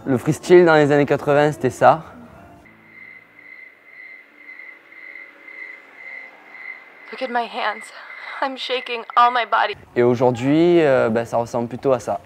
Le freestyle dans les années 80, c'était ça. Look at my hands. I'm shaking all my body. Et aujourd'hui, ça ressemble plutôt à ça.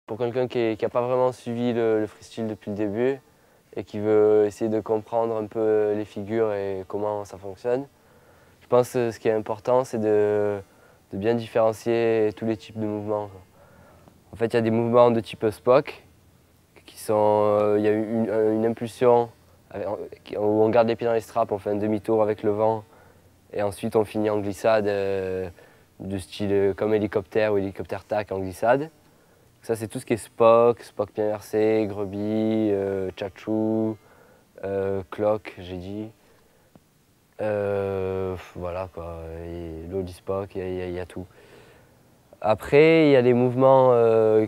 Pour quelqu'un qui n'a pas vraiment suivi le freestyle depuis le début et qui veut essayer de comprendre un peu les figures et comment ça fonctionne, je pense que ce qui est important, c'est de bien différencier tous les types de mouvements. En fait, il y a des mouvements de type Spock, qui sont, il y a une impulsion où on garde les pieds dans les straps, on fait un demi-tour avec le vent et ensuite on finit en glissade de style comme hélicoptère ou hélicoptère tac en glissade. Ça, c'est tout ce qui est Spock, Spock bien versé, Grubby, Tchatchou, Clock, j'ai dit. Voilà quoi, Lolly Spock, il y a tout. Après, il y a des mouvements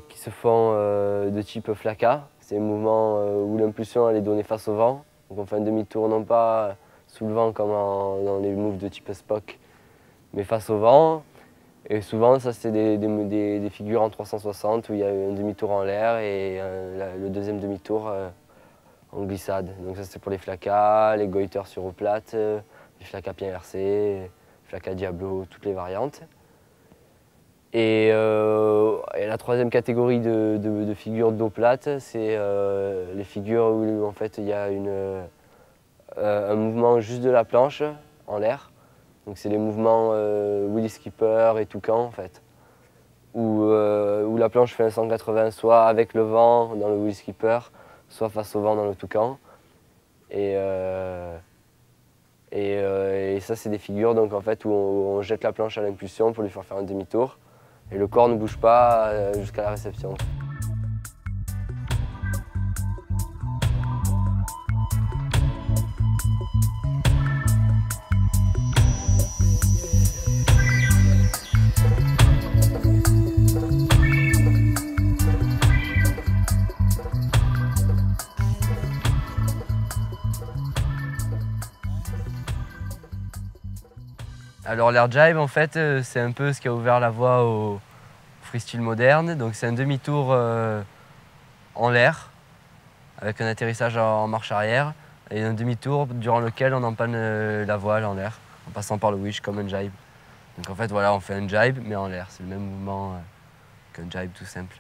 qui se font de type Flaka. C'est des mouvements où l'impulsion est donnée face au vent. Donc on fait un demi-tour, non pas sous le vent comme dans les moves de type Spock, mais face au vent. Et souvent, ça c'est des figures en 360 où il y a un demi-tour en l'air et le deuxième demi-tour en glissade. Donc ça c'est pour les flacas, les goiters sur eau plate, les flacas pieds inversés, flacas Diablo, toutes les variantes. Et la troisième catégorie de figures d'eau plate, c'est les figures où en fait il y a un mouvement juste de la planche en l'air. Donc c'est les mouvements Willy Skipper et Toucan en fait, où la planche fait un 180 soit avec le vent dans le Willy Skipper, soit face au vent dans le Toucan. Et ça c'est des figures donc, en fait, où on jette la planche à l'impulsion pour lui faire un demi-tour. Et le corps ne bouge pas jusqu'à la réception. Alors l'air jibe, en fait, c'est un peu ce qui a ouvert la voie au freestyle moderne. Donc c'est un demi-tour en l'air, avec un atterrissage en marche arrière, et un demi-tour durant lequel on empale la voile en l'air, en passant par le wish comme un jibe. Donc en fait, voilà, on fait un jibe, mais en l'air. C'est le même mouvement qu'un jibe tout simple.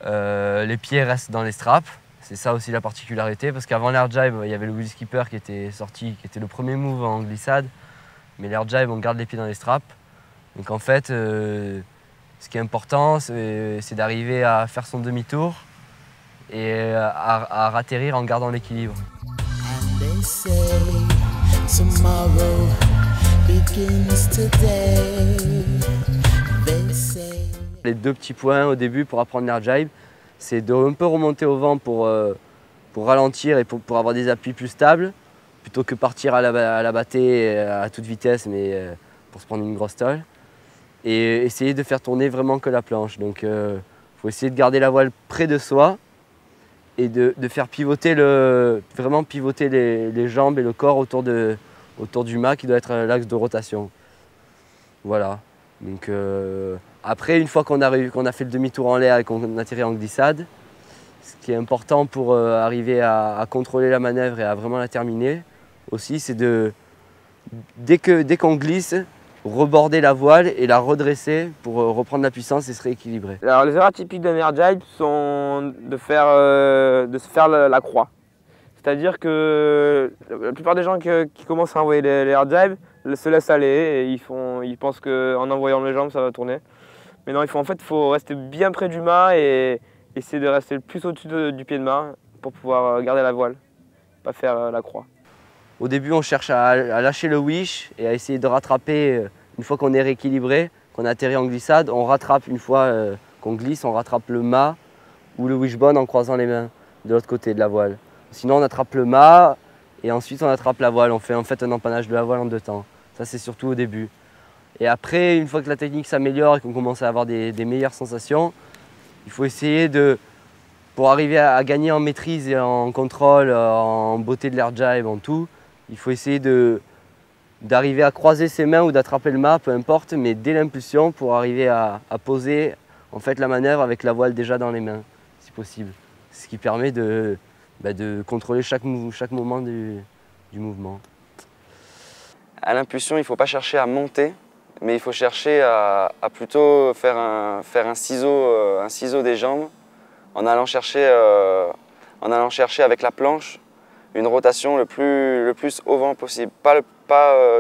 Les pieds restent dans les straps. C'est ça aussi la particularité, parce qu'avant l'air jibe, il y avait le Willy Skipper qui était sorti, qui était le premier move en glissade. Mais l'air jibe, on garde les pieds dans les straps. Donc en fait, ce qui est important, c'est d'arriver à faire son demi-tour et à ratterrir en gardant l'équilibre. Les deux petits points au début pour apprendre l'air jibe, c'est de un peu remonter au vent pour pour ralentir et pour avoir des appuis plus stables, plutôt que partir à la bâtée à toute vitesse, mais pour se prendre une grosse tôle. Et essayer de faire tourner vraiment que la planche. Donc il faut essayer de garder la voile près de soi et de faire pivoter vraiment pivoter les jambes et le corps autour du mât qui doit être l'axe de rotation. Voilà. Donc, après, une fois qu'on a fait le demi-tour en l'air et qu'on atterrit en glissade, ce qui est important pour arriver à contrôler la manœuvre et à vraiment la terminer aussi, c'est dès qu'on glisse, reborder la voile et la redresser pour reprendre la puissance et se rééquilibrer. Alors, les erreurs typiques d'un air jibe sont de se faire la croix. C'est-à-dire que la plupart des gens qui commencent à envoyer les air jibes se laissent aller et ils pensent qu'en envoyant les jambes ça va tourner. Mais non, en fait, il faut rester bien près du mât et essayer de rester le plus au-dessus du pied de mât pour pouvoir garder la voile, pas faire la croix. Au début, on cherche à lâcher le wish et à essayer de rattraper une fois qu'on est rééquilibré, qu'on a atterri en glissade. On rattrape une fois qu'on glisse, on rattrape le mât ou le wishbone en croisant les mains de l'autre côté de la voile. Sinon, on attrape le mât et ensuite on attrape la voile. On fait en fait un empannage de la voile en 2 temps. Ça, c'est surtout au début. Et après, une fois que la technique s'améliore et qu'on commence à avoir des meilleures sensations, il faut essayer pour arriver à gagner en maîtrise et en contrôle, en beauté de l'air jibe, en tout, il faut essayer d'arriver à croiser ses mains ou d'attraper le mât, peu importe, mais dès l'impulsion pour arriver à poser en fait, la manœuvre avec la voile déjà dans les mains, si possible. Ce qui permet de contrôler chaque moment du mouvement. À l'impulsion, il ne faut pas chercher à monter, mais il faut chercher à plutôt faire un ciseau des jambes en allant chercher avec la planche une rotation le plus au vent possible. Pas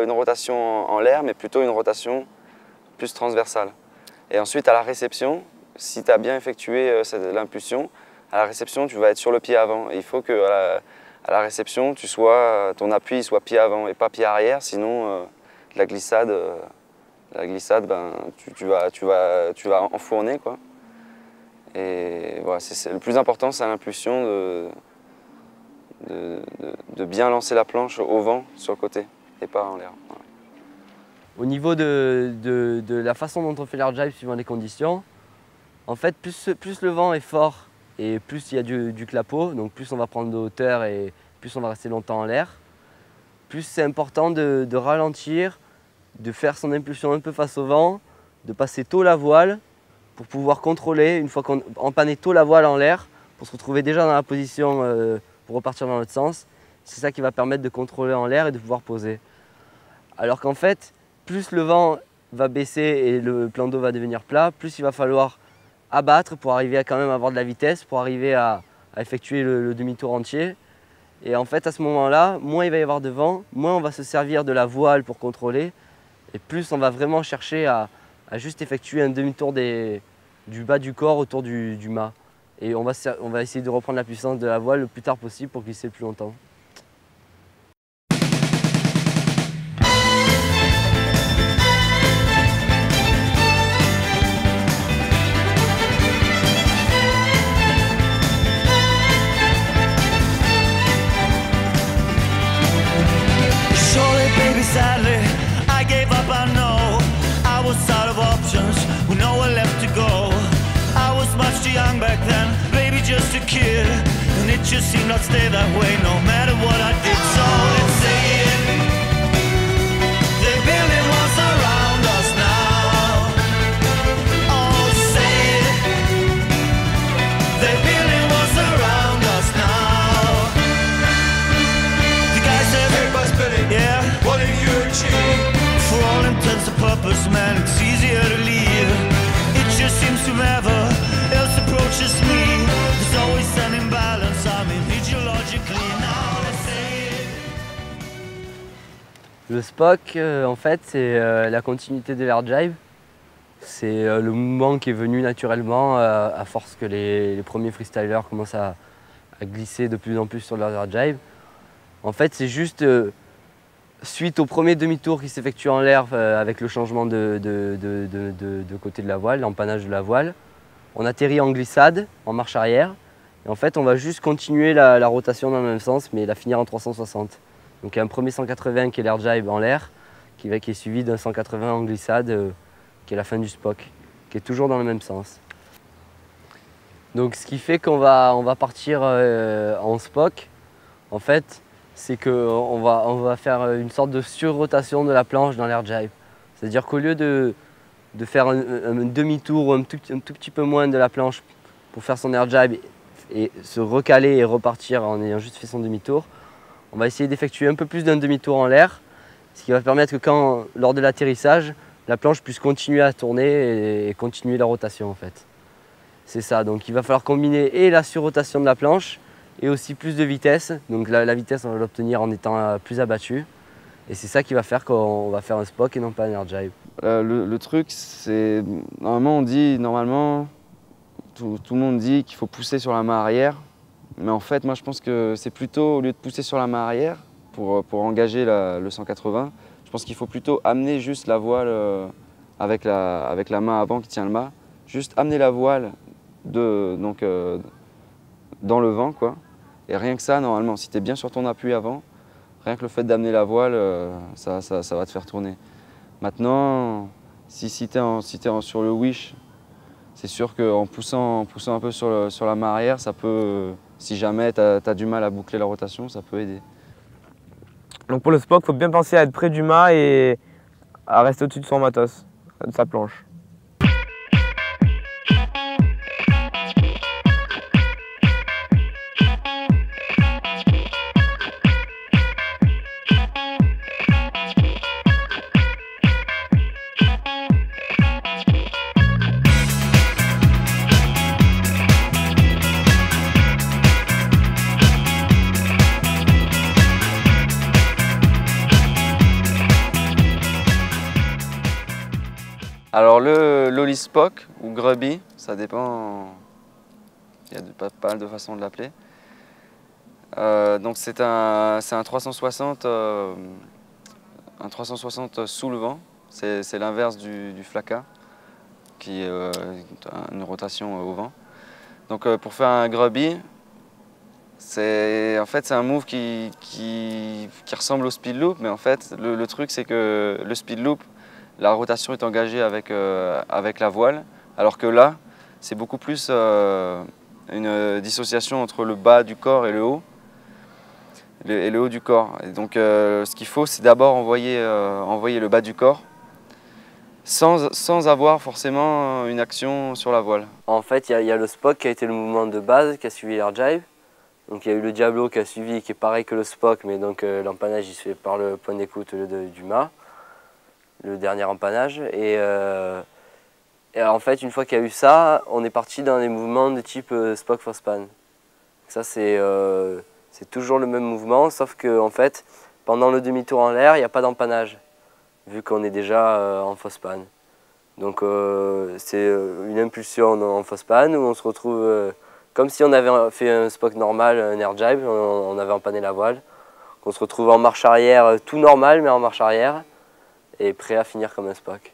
une rotation en l'air, mais plutôt une rotation plus transversale. Et ensuite, à la réception, si tu as bien effectué l'impulsion, à la réception, tu vas être sur le pied avant. Et il faut que à la réception, ton appui soit pied avant et pas pied arrière, sinon la glissade, tu vas enfourner, quoi. Et voilà, le plus important, c'est à l'impulsion de bien lancer la planche au vent sur le côté et pas en l'air. Voilà. Au niveau de la façon dont on fait l'air jibe suivant les conditions, en fait, plus le vent est fort et plus il y a du clapot, donc plus on va prendre de hauteur et plus on va rester longtemps en l'air, plus c'est important de ralentir, de faire son impulsion un peu face au vent, de passer tôt la voile pour pouvoir contrôler, une fois qu'on empanne tôt la voile en l'air, pour se retrouver déjà dans la position pour repartir dans l'autre sens. C'est ça qui va permettre de contrôler en l'air et de pouvoir poser. Alors qu'en fait, plus le vent va baisser et le plan d'eau va devenir plat, plus il va falloir abattre pour arriver à quand même avoir de la vitesse, pour arriver à effectuer le demi-tour entier. Et en fait, à ce moment-là, moins il va y avoir de vent, moins on va se servir de la voile pour contrôler, et plus on va vraiment chercher à juste effectuer un demi-tour du bas du corps autour du mât. Et on va essayer de reprendre la puissance de la voile le plus tard possible pour glisser le plus longtemps. Sadly, I gave up, I know. I was out of options, with nowhere left to go. I was much too young back then, baby, just a kid. And it just seemed I'd stay that way, no matter what I did. So let's say it. They're building walls around us now. Oh, say it. They're building walls around us now. The guy said, paper spinning, yeah. What have you achieved? For all intents and purposes, man, it's easier to leave. It just seems whomever else approaches me, there's always an imbalance, I mean, physiologically, now let's say it. Le spoke, en fait, c'est la continuité de l'air jibe. C'est le mouvement qui est venu naturellement à force que les premiers freestylers commencent à glisser de plus en plus sur leur air jibe. En fait, c'est juste suite au premier demi-tour qui s'effectue en l'air avec le changement de côté de la voile, l'empannage de la voile, on atterrit en glissade, en marche arrière, Et en fait, on va juste continuer la rotation dans le même sens, mais la finir en 360. Donc il y a un premier 180 qui est l'air jibe en l'air, qui est suivi d'un 180 en glissade, qui est la fin du spoke, qui est toujours dans le même sens. Donc ce qui fait qu'on va partir en spoke, en fait, c'est qu'on va faire une sorte de surrotation de la planche dans l'air jibe. C'est-à-dire qu'au lieu de faire un demi-tour ou un tout petit peu moins de la planche pour faire son air jibe et se recaler et repartir en ayant juste fait son demi-tour, on va essayer d'effectuer un peu plus d'un demi-tour en l'air, ce qui va permettre que lors de l'atterrissage, la planche puisse continuer à tourner et continuer la rotation en fait. C'est ça, donc il va falloir combiner et la surrotation de la planche et aussi plus de vitesse. Donc la vitesse, on va l'obtenir en étant plus abattu. Et c'est ça qui va faire qu'on va faire un spoke et non pas un air jibe. Le truc, c'est normalement, tout le monde dit qu'il faut pousser sur la main arrière. Mais en fait, moi je pense que c'est plutôt, au lieu de pousser sur la main arrière pour engager le 180, je pense qu'il faut plutôt amener juste la voile avec la main avant qui tient le mât, juste amener la voile dans le vent, quoi. Et rien que ça, normalement, si tu es bien sur ton appui avant, rien que le fait d'amener la voile, ça va te faire tourner. Maintenant, si tu es sur le wish, c'est sûr qu'en poussant un peu sur la main arrière, ça peut, si jamais tu as du mal à boucler la rotation, ça peut aider. Donc pour le spoke, il faut bien penser à être près du mât et à rester au-dessus de son matos, de sa planche. Alors le lolly spoke ou grubby, ça dépend, il y a pas mal de façons de l'appeler. Donc c'est un 360, un 360 sous le vent, c'est l'inverse du flaka, qui est une rotation au vent. Donc pour faire un grubby, en fait c'est un move qui ressemble au speed loop, mais en fait le truc c'est que le speed loop, la rotation est engagée avec la voile, alors que là, c'est beaucoup plus une dissociation entre le bas du corps et le haut, le haut du corps. Et donc, ce qu'il faut, c'est d'abord envoyer le bas du corps, sans avoir forcément une action sur la voile. En fait, il y a le spoke qui a été le mouvement de base, qui a suivi l'air jibe. Donc il y a eu le diablo qui a suivi, qui est pareil que le spoke, mais donc l'empannage il se fait par le point d'écoute du mât. Le dernier empannage. Et en fait, une fois qu'il y a eu ça, on est parti dans des mouvements de type spoke for span. Ça, c'est toujours le même mouvement, sauf que en fait, pendant le demi-tour en l'air, il n'y a pas d'empannage, vu qu'on est déjà en fausse span. Donc c'est une impulsion en fausse span où on se retrouve comme si on avait fait un spoke normal, un air jibe, on avait empanné la voile. On se retrouve en marche arrière, tout normal, mais en marche arrière. Et prêt à finir comme un spoke.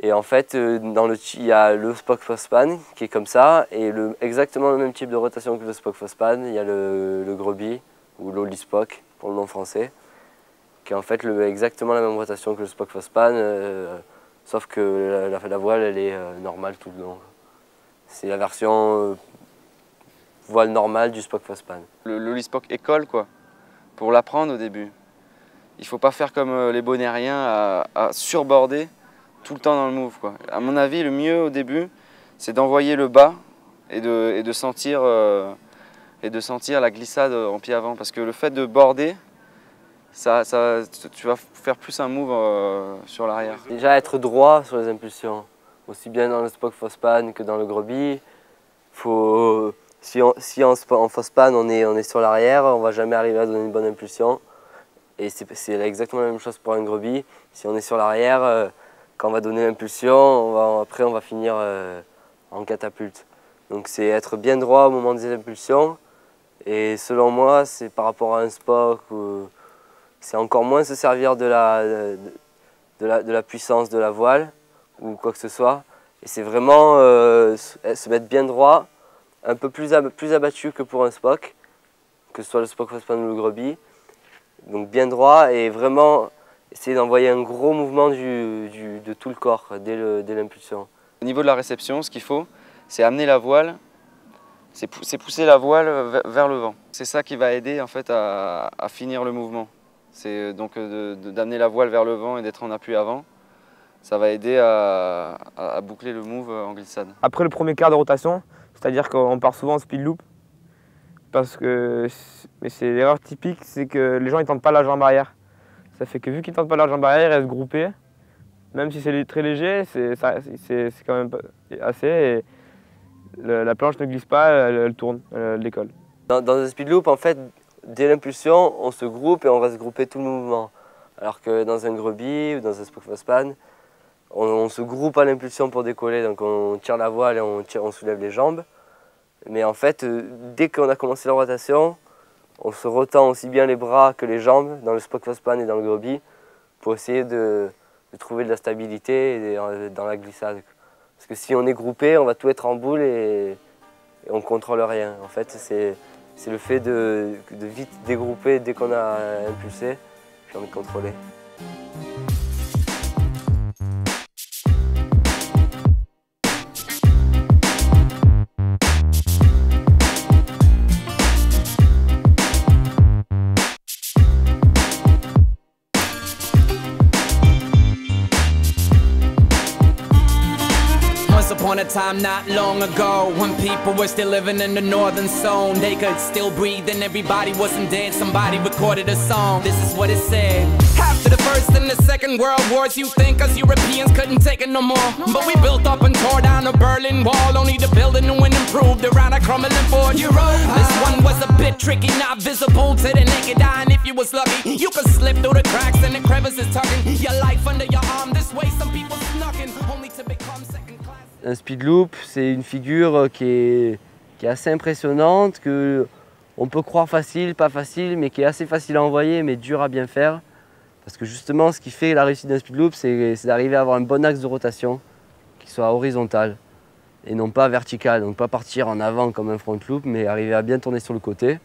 Et en fait, il y a le spoke for span qui est comme ça, et exactement le même type de rotation que le spoke for span, il y a le grubby, ou lolly spoke pour le nom français, qui est en fait exactement la même rotation que le spoke for span, sauf que la voile elle est normale tout le long. C'est la version voile normale du spoke for span. Le lolly spoke école, quoi, pour l'apprendre au début. Il ne faut pas faire comme les bonériens à surborder tout le temps dans le move, quoi. À mon avis, le mieux au début, c'est d'envoyer le bas et de sentir la glissade en pied avant. Parce que le fait de border, tu vas faire plus un move sur l'arrière. Déjà être droit sur les impulsions, aussi bien dans le spoke for span que dans le grubby. Si en fausse span on est sur l'arrière, on ne va jamais arriver à donner une bonne impulsion. Et c'est exactement la même chose pour un grubby. Si on est sur l'arrière, quand on va donner l'impulsion, après on va finir en catapulte. Donc c'est être bien droit au moment des impulsions. Et selon moi, c'est par rapport à un spoke, c'est encore moins se servir de la puissance de la voile ou quoi que ce soit. Et c'est vraiment se mettre bien droit un peu plus abattu que pour un spock, que ce soit le spock Fospan ou le Grubby. Donc bien droit et vraiment essayer d'envoyer un gros mouvement de tout le corps dès l'impulsion. Au niveau de la réception, ce qu'il faut, c'est amener la voile, c'est pousser la voile vers le vent. C'est ça qui va aider en fait à finir le mouvement. C'est donc d'amener la voile vers le vent et d'être en appui avant. Ça va aider à boucler le move en glissade. Après le premier quart de rotation, c'est-à-dire qu'on part souvent en speed loop, parce que c'est l'erreur typique, c'est que les gens ne tentent pas la jambe arrière. Ça fait que vu qu'ils ne tentent pas la jambe arrière, ils restent groupés. Même si c'est très léger, c'est quand même assez. Et la planche ne glisse pas, elle tourne, elle décolle. Dans un speed loop, en fait, dès l'impulsion, on se groupe et on va se grouper tout le mouvement. Alors que dans un Grubby ou dans un spock Fospan, on se groupe à l'impulsion pour décoller. Donc on tire la voile et on soulève les jambes. Mais en fait, dès qu'on a commencé la rotation, on se retend aussi bien les bras que les jambes dans le spock Fospan et dans le Grubby pour essayer de trouver de la stabilité dans la glissade. Parce que si on est groupé, on va tout être en boule et on ne contrôle rien. En fait, c'est le fait de vite dégrouper dès qu'on a impulsé, puis on est contrôlé. Upon a time not long ago, when people were still living in the northern zone, they could still breathe and everybody wasn't dead. Somebody recorded a song, this is what it said. After the First and the Second World Wars, you think us Europeans couldn't take it no more, but we built up and tore down the Berlin Wall, only to build a new and improved around a crumbling for Europe. This one was a bit tricky, not visible to the naked eye, and if you was lucky, you could slip through the cracks and the crevices tucking your life under your arm. This way some people snuck in, only to become second class. Un speed loop, c'est une figure qui est assez impressionnante, qu'on peut croire facile, pas facile, mais qui est assez facile à envoyer, mais dur à bien faire. Parce que justement, ce qui fait la réussite d'un speed loop, c'est d'arriver à avoir un bon axe de rotation qui soit horizontal et non pas vertical. Donc pas partir en avant comme un front loop, mais arriver à bien tourner sur le côté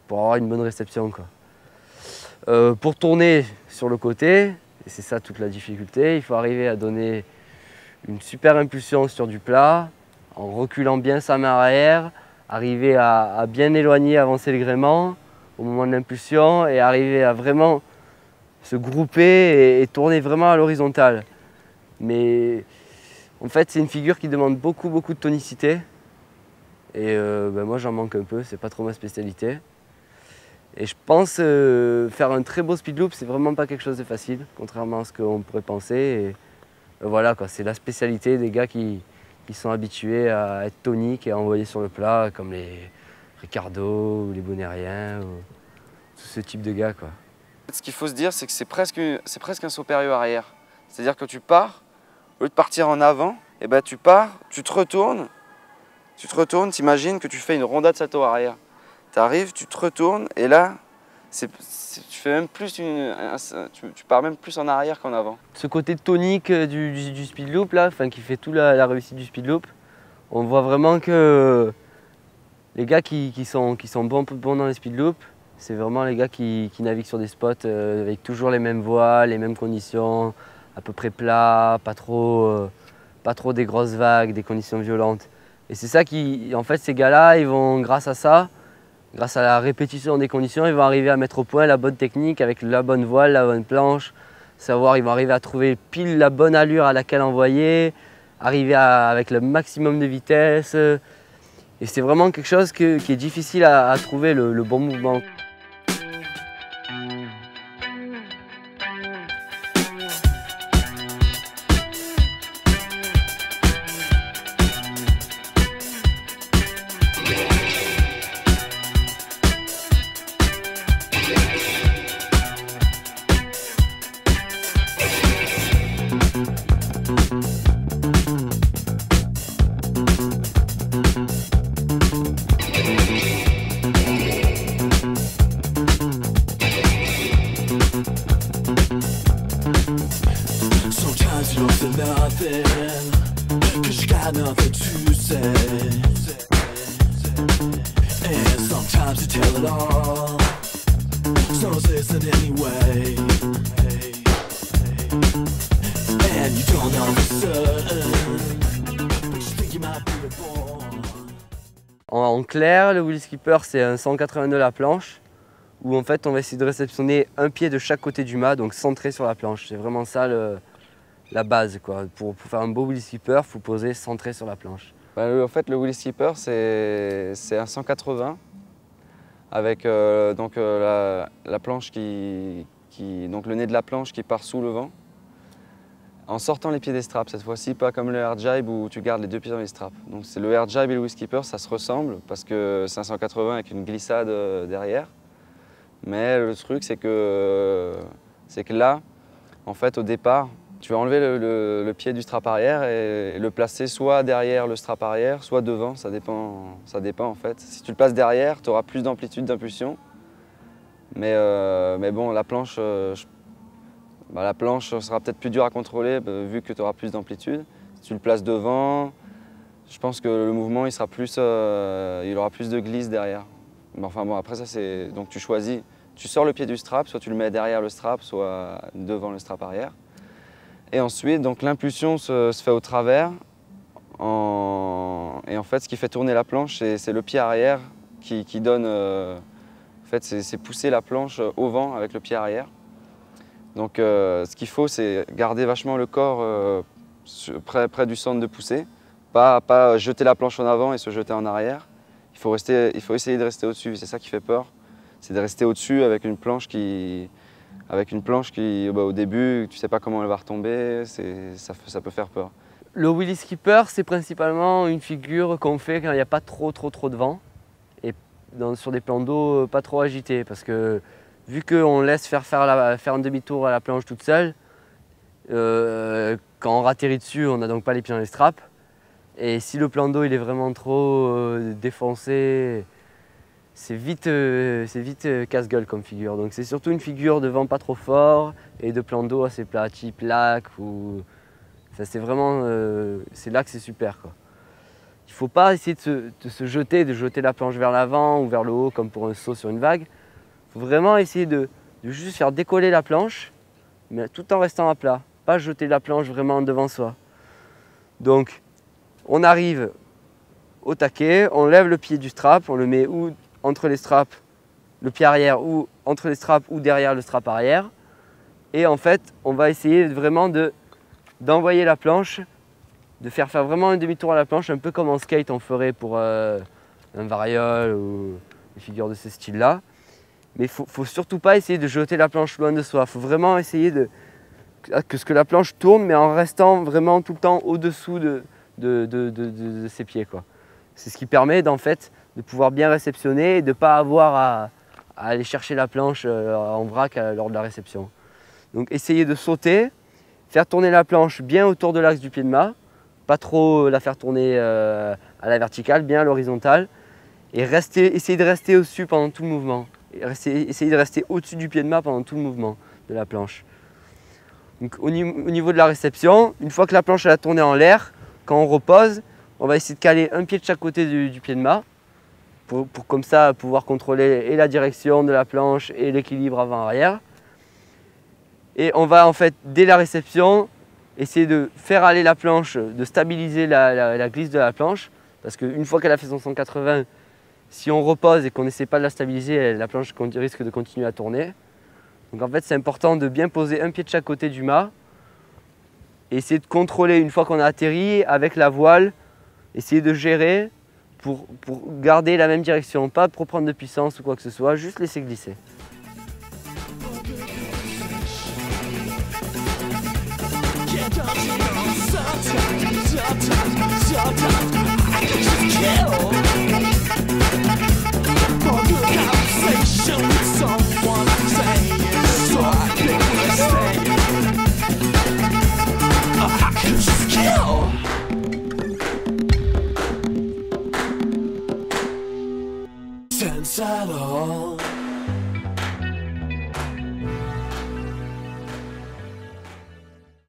pour avoir une bonne réception, quoi. Pour tourner sur le côté, et c'est ça toute la difficulté, il faut arriver à donner une super impulsion sur du plat, en reculant bien sa main arrière, arriver à bien éloigner, avancer le gréement au moment de l'impulsion et arriver à vraiment se grouper et tourner vraiment à l'horizontale. Mais en fait, c'est une figure qui demande beaucoup de tonicité et moi j'en manque un peu, c'est pas trop ma spécialité. Et je pense faire un très beau speed loop, c'est vraiment pas quelque chose de facile, contrairement à ce qu'on pourrait penser. Et voilà, c'est la spécialité des gars qui sont habitués à être toniques et à envoyer sur le plat, comme les Ricardo ou les Bonériens, ou tout ce type de gars, quoi. Ce qu'il faut se dire, c'est que c'est presque un saut périlleux arrière. C'est-à-dire que tu pars, au lieu de partir en avant, et ben tu pars, tu te retournes, t'imagines que tu fais une rondade salto arrière. Tu arrives, tu te retournes, et là, tu pars même plus en arrière qu'en avant. Ce côté tonique du speed loop là, qui fait toute la réussite du speed loop, on voit vraiment que les gars qui sont bons dans les speed loops, c'est vraiment les gars qui naviguent sur des spots avec toujours les mêmes voiles, les mêmes conditions, à peu près plat, pas trop des grosses vagues, des conditions violentes. Et c'est ça qui, en fait, ces gars-là, ils vont, grâce à ça, grâce à la répétition des conditions, ils vont arriver à mettre au point la bonne technique avec la bonne voile, la bonne planche. Ils vont arriver à trouver pile la bonne allure à laquelle envoyer, arriver avec le maximum de vitesse. Et c'est vraiment quelque chose qui est difficile à trouver, le bon mouvement. Nothing, 'cause you got nothing to say. knows this in any way. And you don't know for certain, but you think you might be the boy. En clair, le wheel skipper c'est un 182 la planche où en fait on va essayer de réceptionner un pied de chaque côté du mât, donc centré sur la planche. C'est vraiment ça la base, quoi. Pour faire un beau wheel skipper, il faut poser centré sur la planche. En fait, le wheel skipper, c'est un 180 avec la planche donc le nez de la planche qui part sous le vent, en sortant les pieds des straps cette fois-ci, pas comme le air jibe où tu gardes les deux pieds dans les straps. Donc c'est le air jibe et le wheel skipper, ça se ressemble parce que c'est un 180 avec une glissade derrière. Mais le truc, c'est que là, en fait, au départ, tu vas enlever le pied du strap arrière et le placer soit derrière le strap arrière, soit devant, ça dépend en fait. Si tu le places derrière, tu auras plus d'amplitude d'impulsion. Mais bon, la planche sera peut-être plus dure à contrôler vu que tu auras plus d'amplitude. Si tu le places devant, je pense que le mouvement il aura plus de glisse derrière. Mais enfin bon, après ça c'est... Donc tu choisis, tu sors le pied du strap, soit tu le mets derrière le strap, soit devant le strap arrière. Et ensuite, donc l'impulsion se fait au travers. Et en fait, ce qui fait tourner la planche, c'est le pied arrière qui donne... en fait, c'est pousser la planche au vent avec le pied arrière. Donc ce qu'il faut, c'est garder vachement le corps près du centre de poussée. Pas jeter la planche en avant et se jeter en arrière. Il faut essayer de rester au-dessus, c'est ça qui fait peur. C'est de rester au-dessus avec une planche qui au début, tu ne sais pas comment elle va retomber, ça peut faire peur. Le wheel skipper, c'est principalement une figure qu'on fait quand il n'y a pas trop de vent et sur des plans d'eau pas trop agités. Parce que vu qu'on laisse faire un demi-tour à la planche toute seule, quand on atterrit dessus, on n'a donc pas les pieds dans les straps. Et si le plan d'eau il est vraiment trop défoncé, c'est vite casse-gueule comme figure. Donc c'est surtout une figure de vent pas trop fort et de plan d'eau assez plat, type lac. C'est vraiment c'est là que c'est super, quoi. Il ne faut pas essayer de se jeter, de jeter la planche vers l'avant ou vers le haut comme pour un saut sur une vague. Il faut vraiment essayer de juste faire décoller la planche, mais tout en restant à plat. Pas jeter la planche vraiment devant soi. Donc on arrive au taquet, on lève le pied du strap, on le met ou entre les straps, le pied arrière, ou entre les straps ou derrière le strap arrière. Et en fait, on va essayer vraiment d'envoyer la planche, de faire vraiment un demi-tour à la planche, un peu comme en skate on ferait pour un variole ou des figures de ce style-là. Mais il ne faut surtout pas essayer de jeter la planche loin de soi. Il faut vraiment essayer que la planche tourne, mais en restant vraiment tout le temps au-dessous de ses pieds, quoi. C'est ce qui permet en fait de pouvoir bien réceptionner et de ne pas avoir à aller chercher la planche en vrac lors de la réception. Donc essayez de sauter, faire tourner la planche bien autour de l'axe du pied de mât, pas trop la faire tourner à la verticale, bien à l'horizontale, et essayez de rester au-dessus pendant tout le mouvement. Essayez de rester au-dessus du pied de mât pendant tout le mouvement de la planche. Donc, au niveau de la réception, une fois que la planche elle a tourné en l'air, quand on repose, on va essayer de caler un pied de chaque côté du pied de mât pour comme ça pouvoir contrôler et la direction de la planche et l'équilibre avant-arrière. Et on va en fait, dès la réception, essayer de faire aller la planche, de stabiliser la glisse de la planche, parce qu'une fois qu'elle a fait son 180, si on repose et qu'on n'essaie pas de la stabiliser, la planche risque de continuer à tourner. Donc en fait, c'est important de bien poser un pied de chaque côté du mât et essayer de contrôler une fois qu'on a atterri avec la voile, essayer de gérer pour garder la même direction, pas pour prendre de puissance ou quoi que ce soit, juste laisser glisser.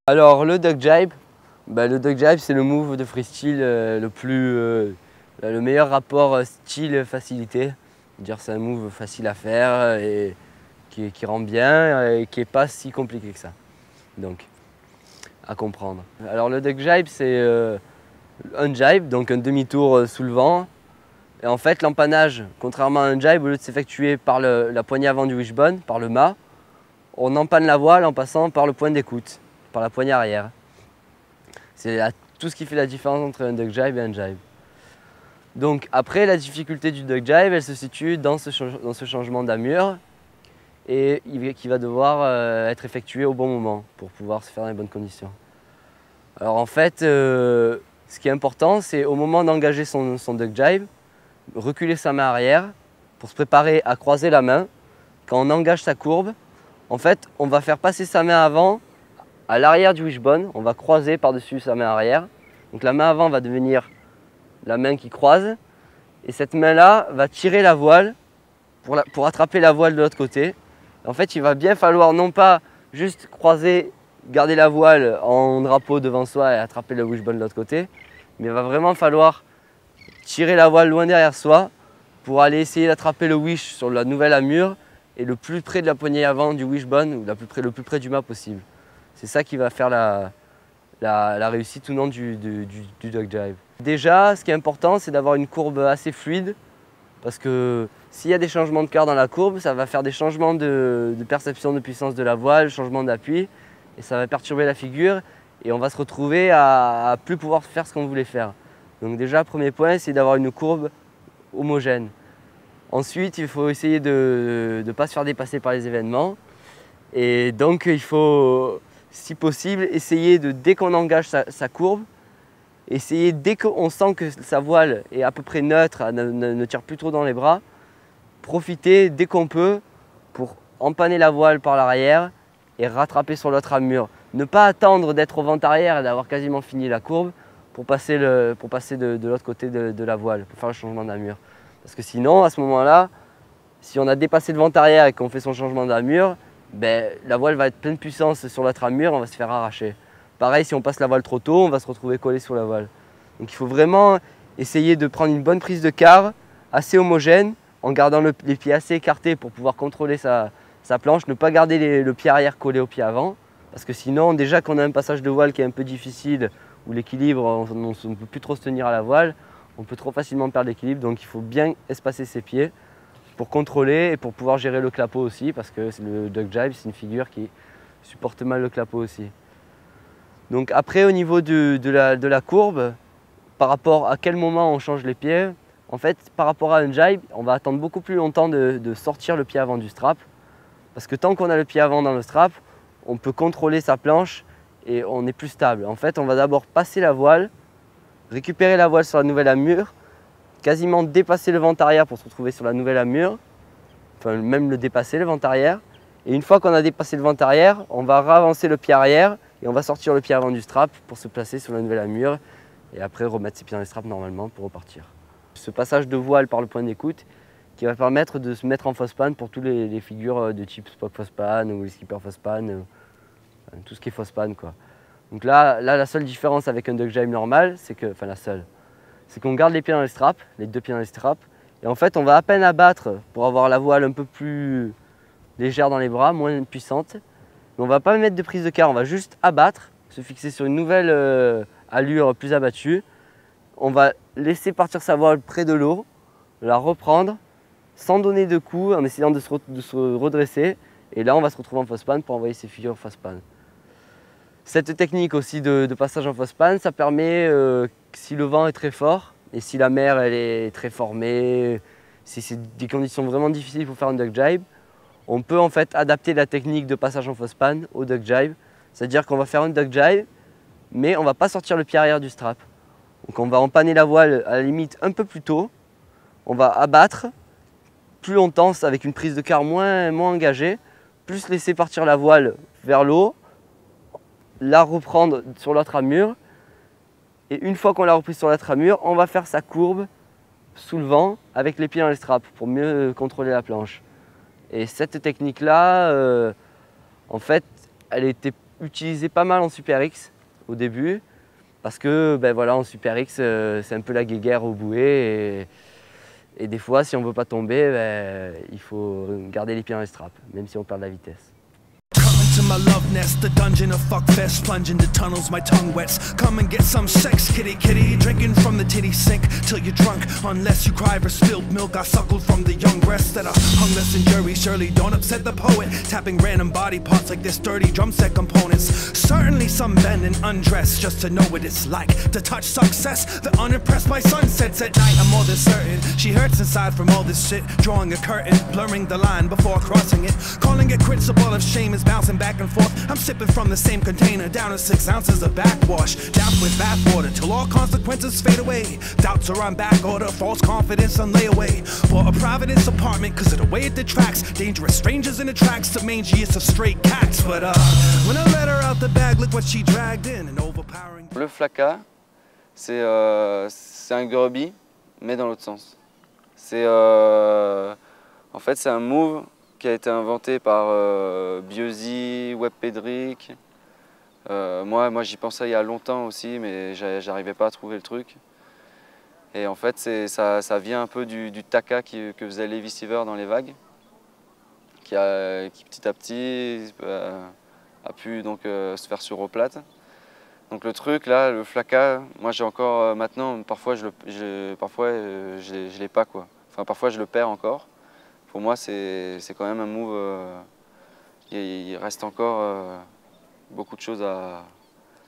Alors le duck jibe, c'est le move de freestyle le meilleur rapport style-facilité. C'est un move facile à faire et qui rend bien et qui n'est pas si compliqué que ça. Donc, à comprendre. Alors le duck jibe, c'est un jibe, donc un demi-tour sous le vent. Et en fait, l'empannage, contrairement à un jibe, au lieu de s'effectuer par la poignée avant du wishbone, par le mât, on empanne la voile en passant par le point d'écoute, par la poignée arrière. C'est tout ce qui fait la différence entre un duck jibe et un jibe. Donc après, la difficulté du duck jibe, elle se situe dans ce changement d'amure et qui va devoir être effectué au bon moment pour pouvoir se faire dans les bonnes conditions. Alors en fait, ce qui est important, c'est au moment d'engager son duck jibe, reculer sa main arrière pour se préparer à croiser la main. Quand on engage sa courbe, en fait, on va faire passer sa main avant à l'arrière du wishbone, on va croiser par-dessus sa main arrière. Donc la main avant va devenir la main qui croise et cette main-là va tirer la voile pour attraper la voile de l'autre côté. En fait, il va bien falloir non pas juste croiser, garder la voile en drapeau devant soi et attraper le wishbone de l'autre côté, mais il va vraiment falloir tirer la voile loin derrière soi pour aller essayer d'attraper le wish sur la nouvelle amure et le plus près de la poignée avant du wishbone ou le plus près du mât possible. C'est ça qui va faire la réussite ou non du duck jibe. Déjà, ce qui est important, c'est d'avoir une courbe assez fluide parce que s'il y a des changements de quart dans la courbe, ça va faire des changements de perception de puissance de la voile, changement d'appui et ça va perturber la figure et on va se retrouver à plus pouvoir faire ce qu'on voulait faire. Donc déjà, premier point, c'est d'avoir une courbe homogène. Ensuite, il faut essayer de ne pas se faire dépasser par les événements. Et donc, il faut, si possible, essayer de, dès qu'on engage sa courbe, essayer, dès qu'on sent que sa voile est à peu près neutre, ne tire plus trop dans les bras, profiter dès qu'on peut pour empanner la voile par l'arrière et rattraper sur l'autre amure. Ne pas attendre d'être au vent arrière et d'avoir quasiment fini la courbe pour passer de l'autre côté de la voile, pour faire le changement d'amure. Parce que sinon, à ce moment-là, si on a dépassé le vent arrière et qu'on fait son changement d'amure, ben, la voile va être pleine puissance sur l'autre amure, on va se faire arracher. Pareil, si on passe la voile trop tôt, on va se retrouver collé sur la voile. Donc il faut vraiment essayer de prendre une bonne prise de quart, assez homogène, en gardant les pieds assez écartés pour pouvoir contrôler sa planche, ne pas garder le pied arrière collé au pied avant, parce que sinon, déjà qu'on a un passage de voile qui est un peu difficile, où l'équilibre, on ne peut plus trop se tenir à la voile, on peut trop facilement perdre l'équilibre, donc il faut bien espacer ses pieds pour contrôler et pour pouvoir gérer le clapot aussi, parce que le duck jibe, c'est une figure qui supporte mal le clapot aussi. Donc après, au niveau de la courbe, par rapport à quel moment on change les pieds, en fait, par rapport à un jibe, on va attendre beaucoup plus longtemps de sortir le pied avant du strap, parce que tant qu'on a le pied avant dans le strap, on peut contrôler sa planche et on est plus stable. En fait, on va d'abord passer la voile, récupérer la voile sur la nouvelle amure, quasiment dépasser le vent arrière pour se retrouver sur la nouvelle amure, enfin même le dépasser le vent arrière. Et une fois qu'on a dépassé le vent arrière, on va ravancer le pied arrière et on va sortir le pied avant du strap pour se placer sur la nouvelle amure et après remettre ses pieds dans les straps normalement pour repartir. Ce passage de voile par le point d'écoute qui va permettre de se mettre en fausse panne pour toutes les figures de type Spock fausse panne ou les skipper fausse panne, tout ce qui est fausse panne quoi. Donc là, la seule différence avec un duck jibe normal, c'est que, enfin la seule, c'est qu'on garde les pieds dans les straps, les deux pieds dans les straps, et en fait on va à peine abattre pour avoir la voile un peu plus légère dans les bras, moins puissante. Mais on ne va pas mettre de prise de quart, on va juste abattre, se fixer sur une nouvelle allure plus abattue. On va laisser partir sa voile près de l'eau, la reprendre, sans donner de coups, en essayant de se redresser. Et là on va se retrouver en fausse panne pour envoyer ses figures fausse panne. Cette technique aussi de passage en fausse panne, ça permet, si le vent est très fort et si la mer elle est très formée, si c'est des conditions vraiment difficiles pour faire un duck jibe, on peut en fait adapter la technique de passage en fausse panne au duck jibe. C'est-à-dire qu'on va faire un duck jibe, mais on ne va pas sortir le pied arrière du strap. Donc on va empanner la voile à la limite un peu plus tôt, on va abattre plus longtemps avec une prise de quart moins engagée, plus laisser partir la voile vers l'eau, la reprendre sur l'autre amure et une fois qu'on l'a reprise sur l'autre amure, on va faire sa courbe sous le vent avec les pieds dans les straps pour mieux contrôler la planche. Et cette technique-là, en fait, elle était utilisée pas mal en Super X au début parce que ben voilà, en Super X, c'est un peu la guéguerre aux bouées Et des fois, si on ne veut pas tomber, ben, il faut garder les pieds dans les straps, même si on perd de la vitesse. To my love nest, the dungeon of fuck fest. Plunge into tunnels, my tongue wets. Come and get some sex, kitty kitty. Drinking from the titty sink till you're drunk. Unless you cry for spilled milk I suckled from the young breasts that are hungless and jury. Surely don't upset the poet. Tapping random body parts like this dirty drum set components. Certainly some bend and undress just to know what it's like to touch success. The unimpressed by sunsets at night. I'm more than certain she hurts inside from all this shit. Drawing a curtain, blurring the line before crossing it. Calling it quits, a ball of shame is bouncing back and forth. I'm sipping from the same container, down to 6 ounces of backwash. Doused with bathwater till all consequences fade away. Doubts are on back order, false confidence on layaway. For a Providence apartment, cause of the way it detracts. Dangerous strangers in the tracks to mangiest of straight cats. But when I let her out the bag, look what she dragged in, an overpowering. Le flaka, c'est un gurby, mais dans l'autre sens. En fait, c'est un move qui a été inventé par Biosy, Webpedrick. Moi j'y pensais il y a longtemps aussi, mais j'arrivais pas à trouver le truc. Et en fait, ça vient un peu du taka que faisait Levi Seaver dans les vagues, qui petit à petit a pu donc, se faire sur eau plate. Donc le truc là, le flaka, moi j'ai encore maintenant, parfois je l'ai pas quoi. Enfin parfois je le perds encore. Pour moi, c'est quand même un move. Il reste encore beaucoup de choses à.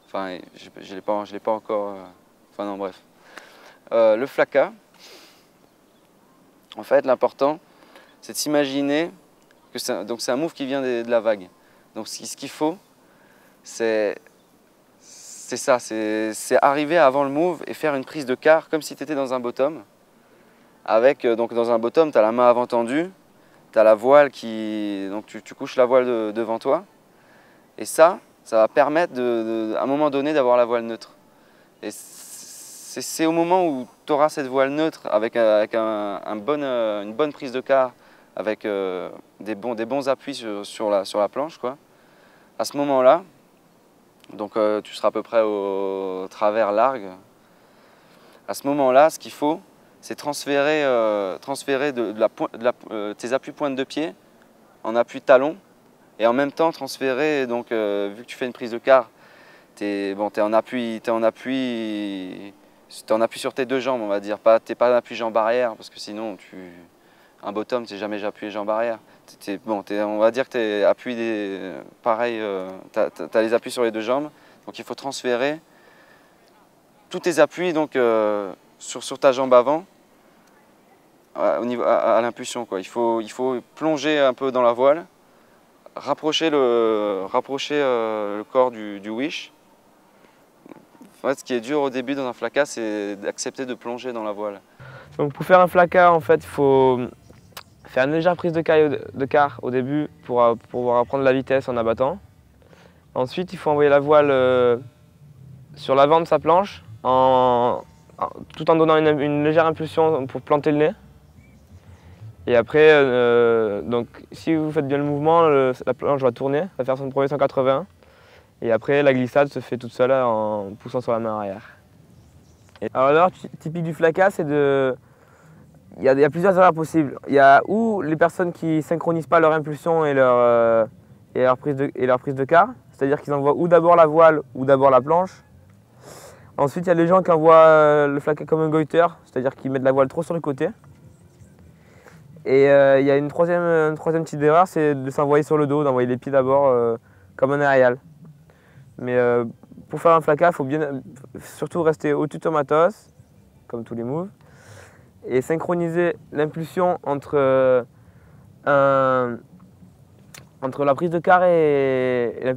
Enfin, je l'ai pas encore. Enfin non, bref. Le flaka. En fait, l'important, c'est de s'imaginer que c'est un move qui vient de la vague. Donc, ce qu'il faut, c'est ça. C'est arriver avant le move et faire une prise de quart comme si tu étais dans un bottom. Avec, donc dans un bottom, tu as la main avant tendue, tu as la voile qui... Donc tu couches la voile devant toi. Et ça va permettre à un moment donné d'avoir la voile neutre. Et c'est au moment où tu auras cette voile neutre avec une bonne prise de quart, avec des bons appuis sur la planche, quoi. À ce moment-là, donc tu seras à peu près au travers largue. À ce moment-là, ce qu'il faut, c'est transférer tes appuis pointe de pied en appui talon et en même temps transférer, donc, vu que tu fais une prise de quart, tu es en appui sur tes deux jambes, on va dire. Tu n'es pas en appui jambe arrière parce que sinon, un bottom, tu n'es jamais appuyé jambe arrière. On va dire que tu es appuyé pareil, tu as les appuis sur les deux jambes, donc il faut transférer tous tes appuis donc, sur ta jambe avant. À l'impulsion, quoi. Il faut plonger un peu dans la voile, rapprocher le corps du wish. En fait, ce qui est dur au début dans un flaka, c'est d'accepter de plonger dans la voile. Donc pour faire un flaka, en fait, il faut faire une légère prise de quart au début pour pouvoir apprendre la vitesse en abattant. Ensuite, il faut envoyer la voile sur l'avant de sa planche tout en donnant une légère impulsion pour planter le nez. Et après, donc, si vous faites bien le mouvement, la planche va tourner, va faire son premier 180. Et après, la glissade se fait toute seule en poussant sur la main arrière. Alors l'erreur typique du flaka, c'est de... Il y a plusieurs erreurs possibles. Il y a où les personnes qui ne synchronisent pas leur impulsion et leur prise de quart, c'est-à-dire qu'ils envoient ou d'abord la voile ou d'abord la planche. Ensuite, il y a les gens qui envoient le flaka comme un goiter, c'est-à-dire qu'ils mettent la voile trop sur le côté. Et il y a une troisième type d'erreur, c'est de s'envoyer sur le dos, d'envoyer les pieds d'abord comme un aérial. Mais pour faire un flaka, il faut surtout rester au-dessus de matos, comme tous les moves, et synchroniser l'impulsion entre la prise de quart et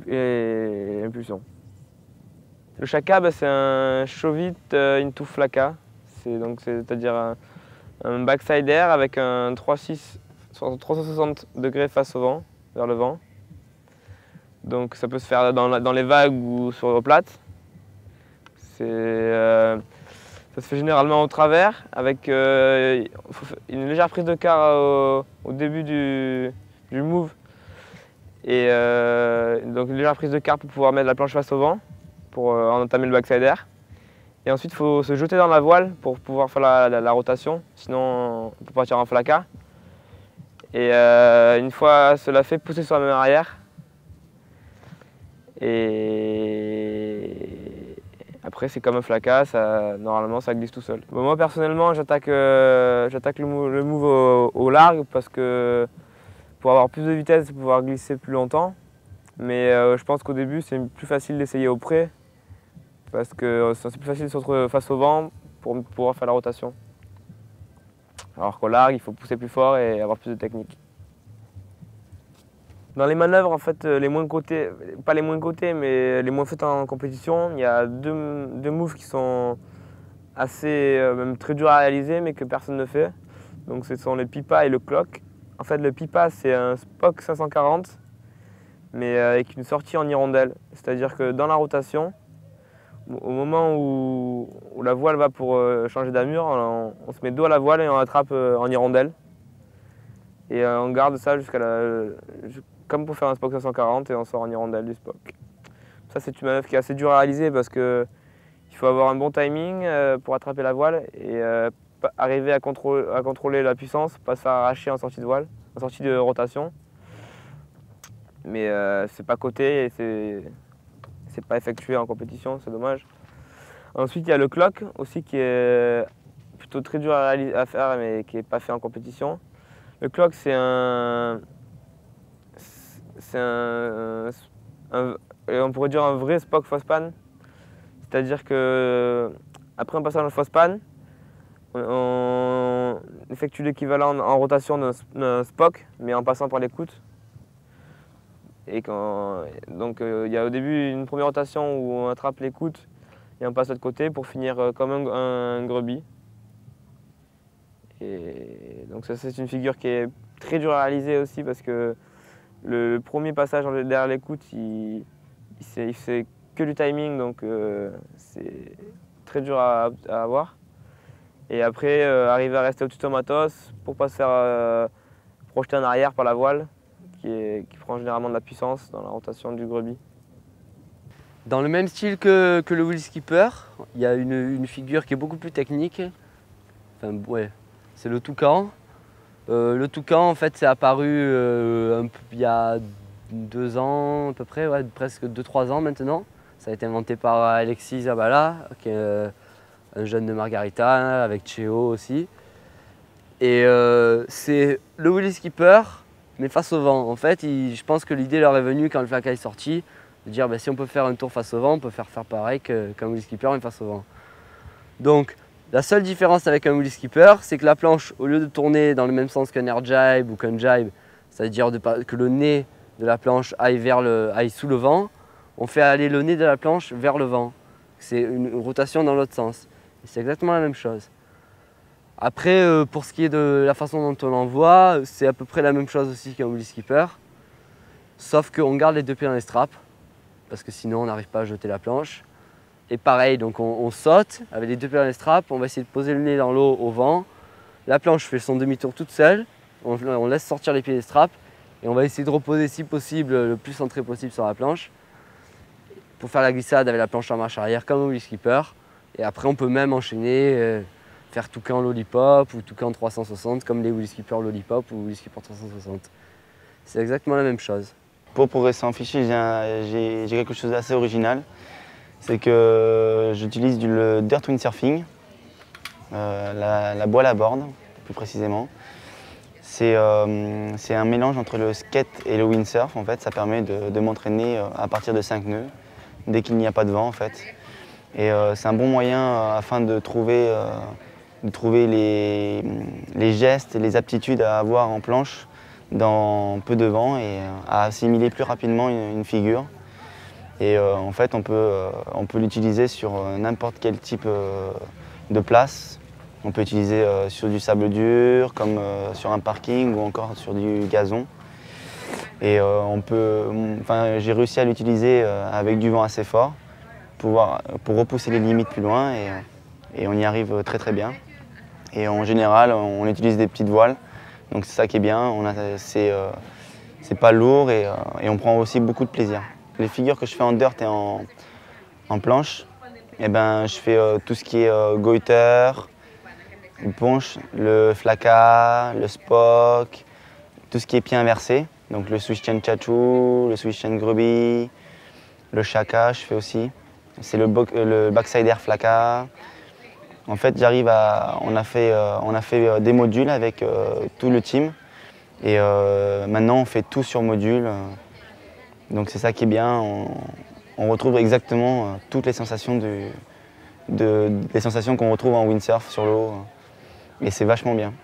l'impulsion. Le shaka, c'est un shovit into flaka, c'est-à-dire un backside air avec un 360 degrés face au vent, vers le vent. Donc ça peut se faire dans les vagues ou sur l'eau plate. Ça se fait généralement au travers avec une légère prise de quart au début du move. Et donc une légère prise de quart pour pouvoir mettre la planche face au vent, pour en entamer le backside air. Et ensuite, il faut se jeter dans la voile pour pouvoir faire la rotation, sinon on peut partir en flaka. Et une fois cela fait, pousser sur la main arrière. Et après, c'est comme un flaka, normalement ça glisse tout seul. Bon, moi personnellement, j'attaque le move au large parce que pour avoir plus de vitesse et pouvoir glisser plus longtemps. Mais je pense qu'au début, c'est plus facile d'essayer au près parce que c'est plus facile de se retrouver face au vent pour pouvoir faire la rotation. Alors qu'au large, il faut pousser plus fort et avoir plus de technique. Dans les manœuvres, en fait, les moins cotées, pas les moins cotées, mais les moins faites en compétition, il y a deux moves qui sont assez, même très durs à réaliser, mais que personne ne fait. Donc ce sont le pipa et le clock. En fait, le pipa, c'est un Spock 540, mais avec une sortie en hirondelle. C'est-à-dire que dans la rotation, au moment où la voile va pour changer d'amure, on se met dos à la voile et on attrape en hirondelle. Et on garde ça comme pour faire un Spock 540 et on sort en hirondelle du Spock. Ça, c'est une manœuvre qui est assez dure à réaliser parce qu'il faut avoir un bon timing pour attraper la voile et arriver à contrôler la puissance, pas se faire arracher en sortie de voile, en sortie de rotation. Mais c'est pas coté et c'est pas effectué en compétition, c'est dommage. Ensuite, il y a le clock aussi qui est plutôt très dur à faire mais qui n'est pas fait en compétition. Le clock, c'est on pourrait dire un vrai Spock fausse-panne. C'est-à-dire que après un passage en fausse-panne, on effectue l'équivalent en rotation d'un Spock, mais en passant par l'écoute. Donc il y a au début une première rotation où on attrape l'écoute et on passe de l'autre côté pour finir comme un Grubby. Et donc ça, c'est une figure qui est très dure à réaliser aussi parce que le premier passage derrière l'écoute, il fait que du timing, donc c'est très dur à avoir. Et après, arriver à rester au-dessus du matos pour ne pas se faire projeter en arrière par la voile qui prend généralement de la puissance dans la rotation du Grubby. Dans le même style que le wheel skipper, il y a une figure qui est beaucoup plus technique. Enfin, ouais, c'est le toucan. Le toucan, en fait, c'est apparu il y a 2 ans à peu près, ouais, presque 2-3 ans maintenant. Ça a été inventé par Alexis Zabala, qui est un jeune de Margarita, avec Cheo aussi. Et c'est le wheel skipper, mais face au vent. En fait, je pense que l'idée leur est venue quand le flaka est sorti, de dire si on peut faire un tour face au vent, on peut faire pareil qu'un wheel skipper, mais face au vent. Donc, la seule différence avec un wheel skipper, c'est que la planche, au lieu de tourner dans le même sens qu'un air jibe ou qu'un jibe, c'est-à-dire que le nez de la planche aille sous le vent, on fait aller le nez de la planche vers le vent. C'est une rotation dans l'autre sens. C'est exactement la même chose. Après, pour ce qui est de la façon dont on l'envoie, c'est à peu près la même chose aussi qu'un wheel skipper, sauf qu'on garde les 2 pieds dans les straps, parce que sinon on n'arrive pas à jeter la planche. Et pareil, donc on saute avec les 2 pieds dans les straps, on va essayer de poser le nez dans l'eau au vent. La planche fait son demi-tour toute seule, on laisse sortir les pieds des straps et on va essayer de reposer si possible le plus centré possible sur la planche pour faire la glissade avec la planche en marche arrière comme au wheel skipper. Et après on peut même enchaîner, faire toucan lollipop ou toucan 360 comme les wheel skipper lollipop ou wheel skipper 360. C'est exactement la même chose. Pour progresser en fichy, j'ai quelque chose d'assez original. C'est que j'utilise du dirt windsurfing, la voile à bord plus précisément. C'est un mélange entre le skate et le windsurf en fait. Ça permet de m'entraîner à partir de 5 nœuds, dès qu'il n'y a pas de vent en fait. Et c'est un bon moyen afin de trouver les gestes et les aptitudes à avoir en planche dans peu de vent et à assimiler plus rapidement une figure. Et en fait, on peut l'utiliser sur n'importe quel type de place. On peut l'utiliser sur du sable dur, comme sur un parking ou encore sur du gazon. Et j'ai réussi à l'utiliser avec du vent assez fort pour repousser les limites plus loin et on y arrive très très bien. Et en général, on utilise des petites voiles, donc c'est ça qui est bien. C'est pas lourd et on prend aussi beaucoup de plaisir. Les figures que je fais en dirt et en planche, eh ben, je fais tout ce qui est goiter, le punch, le flaka, le spock, tout ce qui est pied inversé. Donc le switch chain chachu, le switch chain grubby, le shaka je fais aussi. C'est le backside air flaka. En fait, on a fait des modules avec tout le team. Et maintenant, on fait tout sur module. Donc c'est ça qui est bien. On retrouve exactement toutes les sensations qu'on retrouve en windsurf sur l'eau. Et c'est vachement bien.